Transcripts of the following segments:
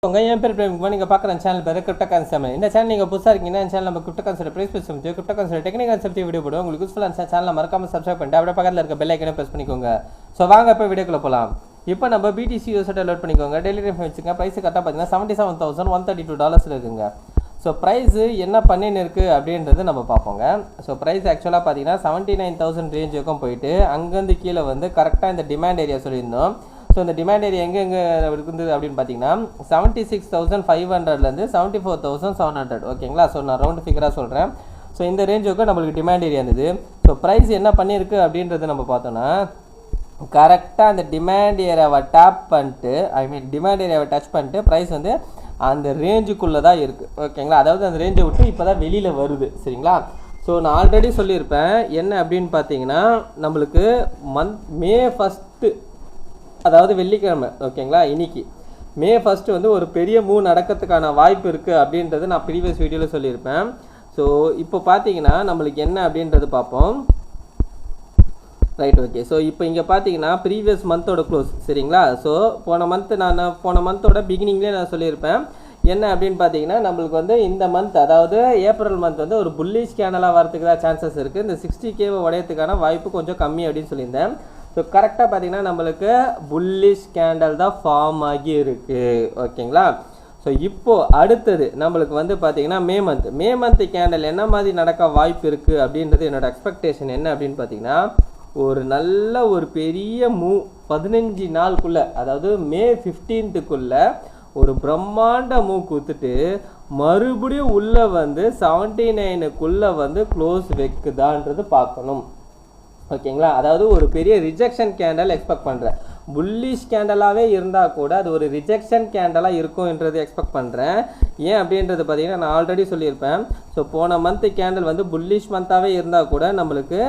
என் பேர் பிரேம். நீங்கள் பார்க்குற சேனல் பேர் கிரிப்டோ கான்செப்ட். இந்த சேனல் நீங்கள் புதுசாக இருக்கீங்கன்னா சேனல் நம்ம கிரிப்டோ கான்செப்ட் ப்ரைஸ் பேச முடியும். Crypto concept technique concept video போடுவோம். உங்களுக்கு யூஸ்ஃபுல்லான சேனலை மறக்காமல் சப்ஸ்கிரைப் பண்ணிட்டு அப்படியே பக்கத்தில் இருக்க பெல் ஐக்கனை ப்ரெஸ் பண்ணிக்கோங்க. ஸோ வாங்க இப்போ வீடியோக்குள்ள போகலாம். இப்போ நம்ம BTC யூசர்ட்டை லோட் பண்ணிக்கோங்க. டெய்லி டைம் வச்சுங்க. ப்ரைஸ் கரெக்டாக பார்த்தீங்கன்னா $77,132 இருக்குங்க. ஸோ ப்ரைஸு என்ன பண்ணின்னு இருக்குது அப்படின்றது நம்ம பார்ப்போங்க. ஸோ ப்ரைஸ் ஆக்சுவலாக பார்த்தீங்கன்னா 79,000 ரேஞ்சுக்கும் போயிட்டு அங்கேருந்து கீழே வந்து கரெக்டாக இந்த டிமாண்ட் ஏரியா சொல்லியிருந்தோம். ஸோ இந்த டிமாண்ட் ஏரியா எங்கே இருக்குது அப்படின்னு பார்த்தீங்கன்னா 76,500லேருந்து 74,700 ஓகேங்களா. ஸோ நான் ரவுண்டு ஃபிகராக சொல்கிறேன். ஸோ இந்த ரேஞ்சுக்கு நம்மளுக்கு டிமாண்ட் ஏரியா இருந்தது. ஸோ ப்ரைஸ் என்ன பண்ணியிருக்கு அப்படின்றது நம்ம பார்த்தோன்னா கரெக்டாக அந்த டிமாண்ட் ஏரியாவை டேப் பண்ணிட்டு டிமாண்ட் ஏரியாவை டச் பண்ணிட்டு ப்ரைஸ் வந்து அந்த ரேஞ்சுக்குள்ளே தான் இருக்குது ஓகேங்களா. அதாவது அந்த ரேஞ்சை விட்டு இப்போ தான் வெளியில் வருது சரிங்களா. ஸோ நான் ஆல்ரெடி சொல்லியிருப்பேன் என்ன அப்படின்னு பார்த்தீங்கன்னா நம்மளுக்கு மே 1 அதாவது வெள்ளிக்கிழமை ஓகேங்களா. இன்னைக்கு மே 1 வந்து ஒரு பெரிய மூவ் நடக்கிறதுக்கான வாய்ப்பு இருக்குது அப்படின்றது நான் ப்ரீவியஸ் வீடியோவில் சொல்லியிருப்பேன். ஸோ இப்போ பார்த்தீங்கன்னா நம்மளுக்கு என்ன அப்படின்றது பார்ப்போம். Right okay. ஸோ இப்போ இங்கே பார்த்தீங்கன்னா ப்ரீவியஸ் மந்தோட க்ளோஸ் சரிங்களா. ஸோ போன மந்தோட பிகினிங்லேயே நான் சொல்லியிருப்பேன் என்ன அப்படின்னு பார்த்தீங்கன்னா நம்மளுக்கு வந்து இந்த மந்த் அதாவது ஏப்ரல் மந்த் வந்து ஒரு புல்லிஷ் கேண்டலாக வரதுக்கு தான் சான்சஸ் இருக்குது. இந்த 60K உடையத்துக்கான வாய்ப்பு கொஞ்சம் கம்மி அப்படின்னு சொல்லியிருந்தேன். ஸோ கரெக்டாக பார்த்தீங்கன்னா நம்மளுக்கு புல்லிஷ் கேண்டல் தான் ஃபார்ம் ஆகி இருக்குது ஓகேங்களா. ஸோ இப்போது அடுத்தது நம்மளுக்கு வந்து பார்த்தீங்கன்னா மே மந்த் கேண்டல் என்ன மாதிரி நடக்க வாய்ப்பு இருக்குது அப்படின்றது என்னோடய எக்ஸ்பெக்டேஷன் என்ன அப்படின்னு பார்த்தீங்கன்னா ஒரு பெரிய மூவ் 15 நாளுக்குள்ளே அதாவது மே 15க்குள்ளே ஒரு பிரம்மாண்ட மூவ் கொடுத்துட்டு மறுபடியும் உள்ளே வந்து 79க்குள்ளே வந்து க்ளோஸ் வைக்குதான்றது பார்க்கணும் ஓகேங்களா. அதாவது ஒரு பெரிய ரிஜெக்ஷன் கேண்டல் எக்ஸ்பெக்ட் பண்ணுறேன். புல்லிஷ் கேண்டலாகவே இருந்தால் கூட அது ஒரு ரிஜெக்ஷன் கேண்டலாக இருக்கும்ன்றது எக்ஸ்பெக்ட் பண்ணுறேன். ஏன் அப்படின்றது பார்த்தீங்கன்னா நான் ஆல்ரெடி சொல்லியிருப்பேன். ஸோ போன மந்த் கேண்டல் வந்து புல்லிஷ் மந்த்தாகவே இருந்தால் கூட நம்மளுக்கு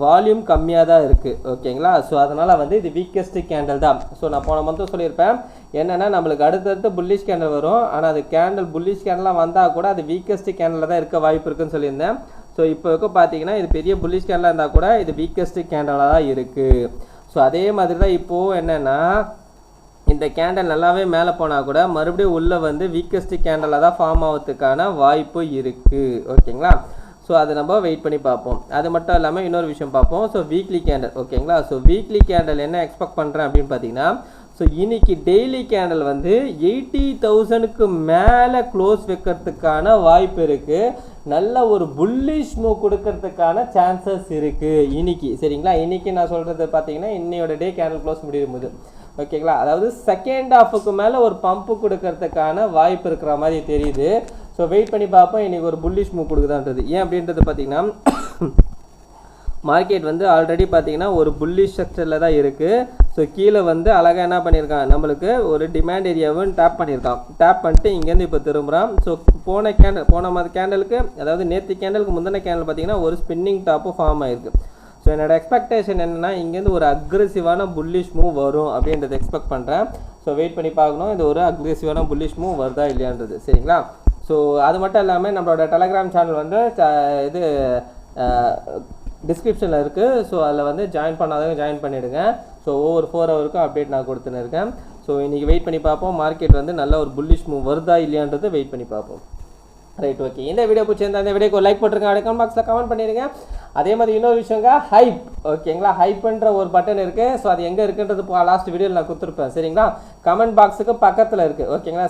வால்யூம் கம்மியாக தான் இருக்குது ஓகேங்களா. ஸோ அதனால் வந்து இது வீக்கஸ்ட் கேண்டல் தான். ஸோ நான் போன மந்த்தும் சொல்லியிருப்பேன் என்னென்னா நம்மளுக்கு அடுத்தடுத்து புல்லிஷ் கேண்டல் வரும். ஆனால் அது புல்லிஷ் கேண்டலாக வந்தால் கூட அது வீக்கஸ்ட் கேண்டலில் தான் இருக்க வாய்ப்பு இருக்குன்னு சொல்லியிருந்தேன். ஸோ இப்போ பார்த்தீங்கன்னா இது பெரிய புல்லிஷ் கேண்டலாக இருந்தால் கூட இது வீக்கஸ்ட் கேண்டலாக தான் இருக்குது. ஸோ அதே மாதிரி தான் இப்போது என்னென்னா இந்த கேண்டல் நல்லாவே மேலே போனால் கூட மறுபடியும் உள்ளே வந்து வீக்கஸ்ட் கேண்டலாக தான் ஃபார்ம் ஆகிறதுக்கான வாய்ப்பு இருக்குது ஓகேங்களா. ஸோ அதை நம்ம வெயிட் பண்ணி பார்ப்போம். அது மட்டும் இல்லாமல் இன்னொரு விஷயம் பார்ப்போம். ஸோ வீக்லி கேண்டல் ஓகேங்களா. ஸோ வீக்லி கேண்டல் என்ன எக்ஸ்பெக்ட் பண்ணுறேன் அப்படின்னு பார்த்தீங்கன்னா ஸோ இன்னைக்கு டெய்லி கேண்டல் வந்து 80,000க்கு மேலே க்ளோஸ் வைக்கிறதுக்கான வாய்ப்பு இருக்குது. நல்ல ஒரு புல்லிஷ் மூவ் கொடுக்கறதுக்கான சான்சஸ் இருக்குது இன்னைக்கு சரிங்களா. இன்னைக்கு நான் சொல்கிறது பார்த்தீங்கன்னா இன்னையோட டே கேண்டல் க்ளோஸ் முடியும் போது ஓகேங்களா. அதாவது செகண்ட் ஹாஃபுக்கு மேலே ஒரு பம்பு கொடுக்கறதுக்கான வாய்ப்பு இருக்கிற மாதிரி தெரியுது. ஸோ வெயிட் பண்ணி பார்ப்போம் இன்றைக்கி ஒரு புல்லிஷ் மூவ் கொடுக்குதான்றது. ஏன் அப்படின்றது பார்த்தீங்கன்னா மார்க்கெட் வந்து ஆல்ரெடி பார்த்தீங்கன்னா ஒரு புல்லிஷ் ஸ்ட்ரக்சரில் தான் இருக்குது. ஸோ கீழே வந்து அழகாக என்ன பண்ணியிருக்கான் நம்மளுக்கு ஒரு டிமாண்ட் ஏரியாவும் டேப் பண்ணியிருக்கான். டேப் பண்ணிட்டு இங்கேருந்து இப்போ திரும்புகிறான். ஸோ போன கேண்டலுக்கு அதாவது நேற்று கேண்டலுக்கு முந்தின கேண்டல் பார்த்தீங்கன்னா ஒரு ஸ்பின்னிங் டாப்பு ஃபார்ம் ஆகிருக்கு. ஸோ என்னோடய எக்ஸ்பெக்டேஷன் என்னென்னா இங்கேருந்து ஒரு அக்ரெசிவான புல்லிஷ் மூவ் வரும் அப்படின்றத எக்ஸ்பெக்ட் பண்ணுறேன். ஸோ வெயிட் பண்ணி பார்க்கணும் இது ஒரு அக்ரெசிவான புல்லிஷ் மூவ் வருதா இல்லையான்றது சரிங்களா. ஸோ அது மட்டும் இல்லாமல் நம்மளோட டெலகிராம் சேனல் வந்து இது டிஸ்கிரிப்ஷனில் இருக்குது. ஸோ அதில் வந்து ஜாயின் பண்ணாதவங்க ஜாயின் பண்ணிவிடுங்க. ஸோ ஒவ்வொரு 4 ஹவருக்கும் அப்டேட் நான் கொடுத்துன்னு இருக்கேன். ஸோ இன்றைக்கி வெயிட் பண்ணி பார்ப்போம் மார்க்கெட் வந்து நல்ல ஒரு புல்லிஷ் மூவ் வருதா இல்லையான்றது வெயிட் பண்ணி பார்ப்போம். Right okay. இந்த வீடியோ பிடிச்சிருந்தா இந்த வீடியோக்கு லைக் போட்டுருங்க. கமெண்ட் பாக்ஸில் கமெண்ட் பண்ணிடுங்க. அதே மாதிரி இன்னொரு விஷயங்க ஹைப் ஓகேங்களா. ஹைப்ன்ற ஒரு பட்டன் இருக்குது. ஸோ அது எங்கே இருக்குன்றது லாஸ்ட் வீடியோவில் நான் கொடுத்துருப்பேன் சரிங்களா. கமெண்ட் பாக்ஸுக்கு பக்கத்தில் இருக்குது ஓகேங்களா.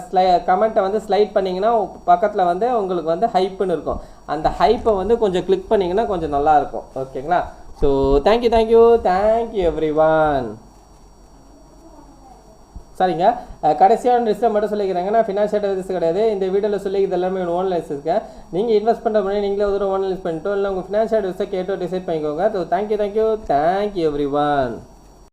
கமெண்ட்டை வந்து ஸ்லைட் பண்ணிங்கன்னா பக்கத்தில் வந்து உங்களுக்கு வந்து ஹைப்புன்னு இருக்கும். அந்த ஹைப்பை வந்து கொஞ்சம் கிளிக் பண்ணிங்கன்னா கொஞ்சம் நல்லாயிருக்கும் ஓகேங்களா. So thank you everyone. சரிங்க கடைசியான ரிஸ்ட்டை மட்டும் சொல்லிக்கிறாங்க. நான் ஃபினான்ஷியல் ரிஸ்க் கிடையாது. இந்த வீடியோவில் சொல்லிக்கிறது எல்லாமே ஓன் லைஸ் இருக்கேன். நீங்கள் இன்வெஸ்ட் பண்ணுற பண்ணி நீங்களே ஒரு ஓன் லைஸ் பண்ணிட்டோம் இல்லை உங்கள் ஃபினான்ஷியல் ரிஸ்க்கை கேட்டோ டிசைட் பண்ணிக்கோங்க. So thank you everyone.